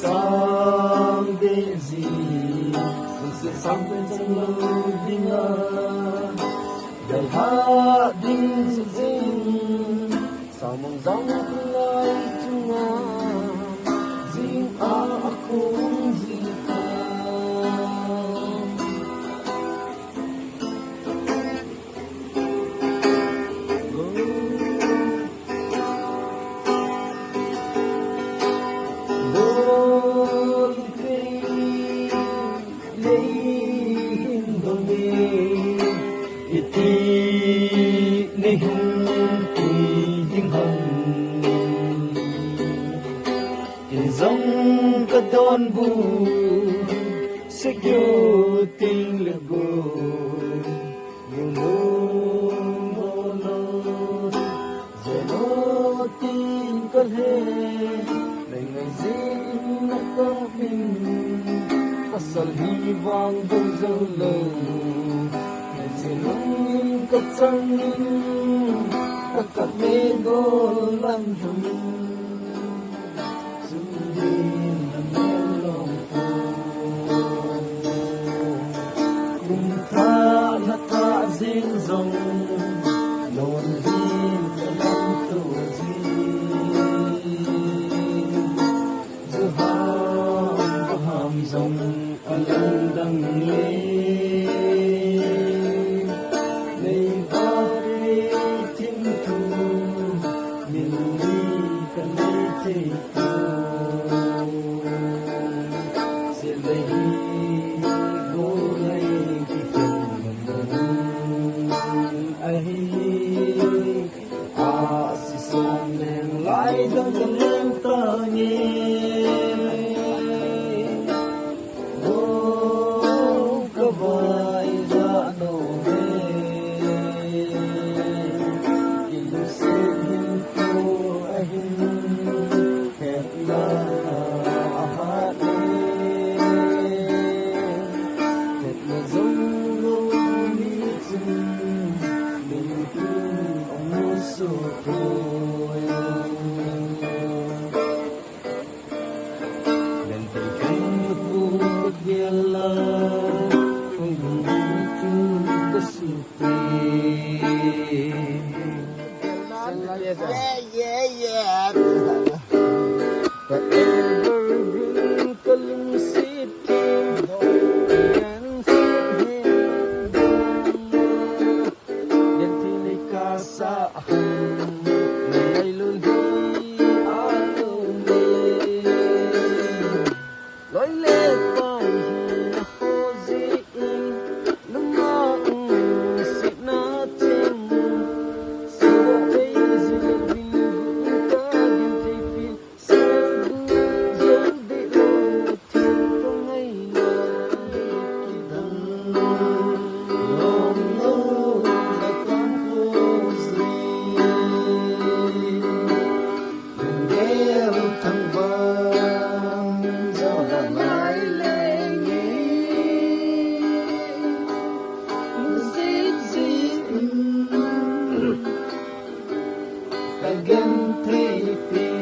Someday gì mình sẽ sống bên trong lâu đinh đời hát đinh dinh sao mong giống lại chung dinh aku zita giống cái đón bu sẽ kêu tình lực bu giờ nó tin có lẽ ngày ngày riêng nó có mình asal hy vọng đông dâng lời ngày chỉ nắng cất sang các mê đô làm dùm dinh dòng nôn vin làm tu gì giữa ham dòng anh đang lên này ba đi thiên thu mình đi cần đi thế sẽ lấy vô lấy si sông lên lại đông cần lên ta nghe ô cơ vai ra nô về yêu xin hiền cô anh hẹp là hát hẹp là giống lối đi rừng mình thương ông số tôi dan tekan buat bela untuk kesupi yeah whatever bring kalim city can fit dan tilika sa again tripping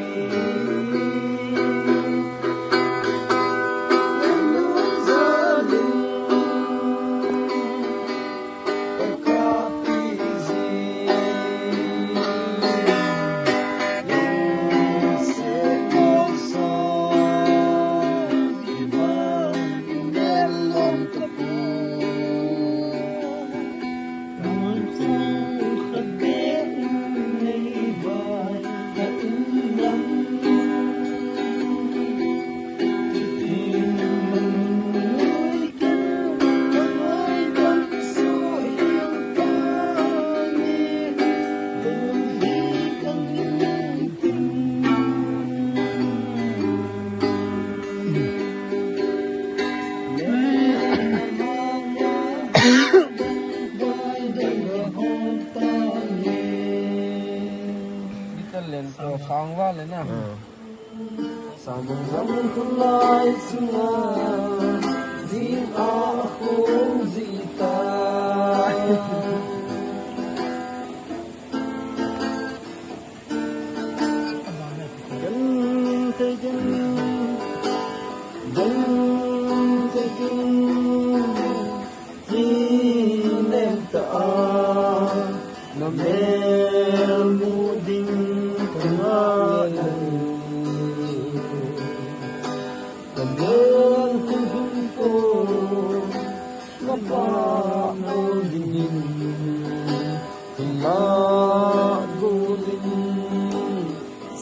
Phong quá lên nha. Sao mong giống không lại xưa riêng aku zita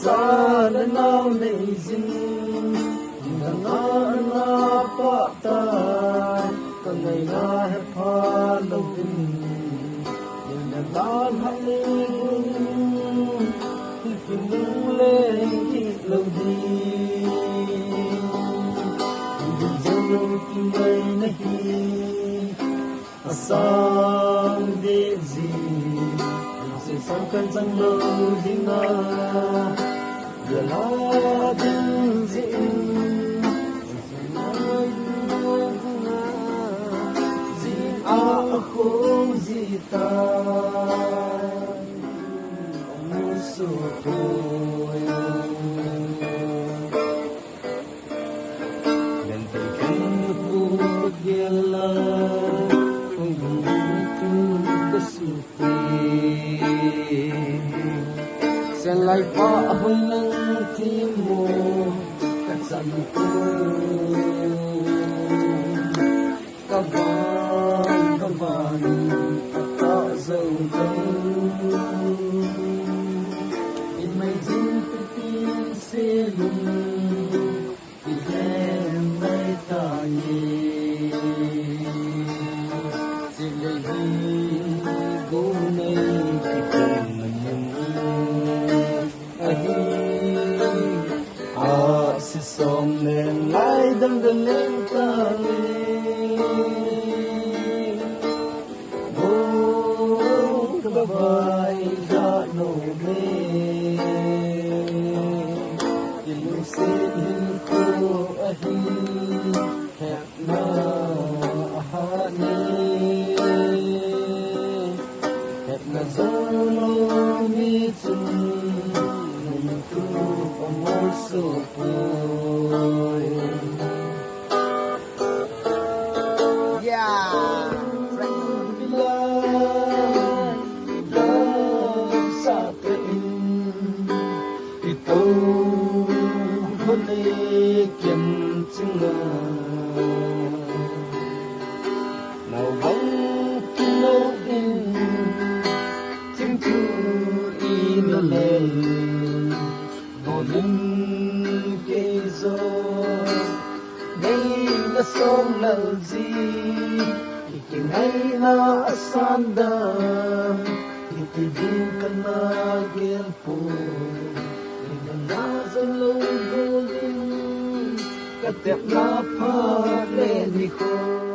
sa na nao nei zin na na pa ta ka ngai na he pha lo tin na na ha ni ki nu le ki lo di di zo ki ngai na hi asam de zi se sam kan sang lo ding na ya la din zi zi a khu zi ta mu su tu dan kan ku gela sẽ lại có hơi nâng tim mồ các dặn cô các vàng các có dầu đông in mây dính tự tin sẽ lùng thì em mây ta nhé sẽ lấy gỗ này thì cần si som lên lại đâm gần lên ta ô các vai đã nổ lên tình yêu sẽ đến cô ấy hẹn na hát hẹn na dấu mi chung amor so puro. Yeah, friend love, love sa atin. Ito balik yan sila. Nawang kinawin, tingtur inalay. Linh cây gió đây là sông lần gì thì tình hay là san đam thì tình duyên cần là ghen phù thì đừng là dần lâu vô linh cả đẹp là phát lên đi khô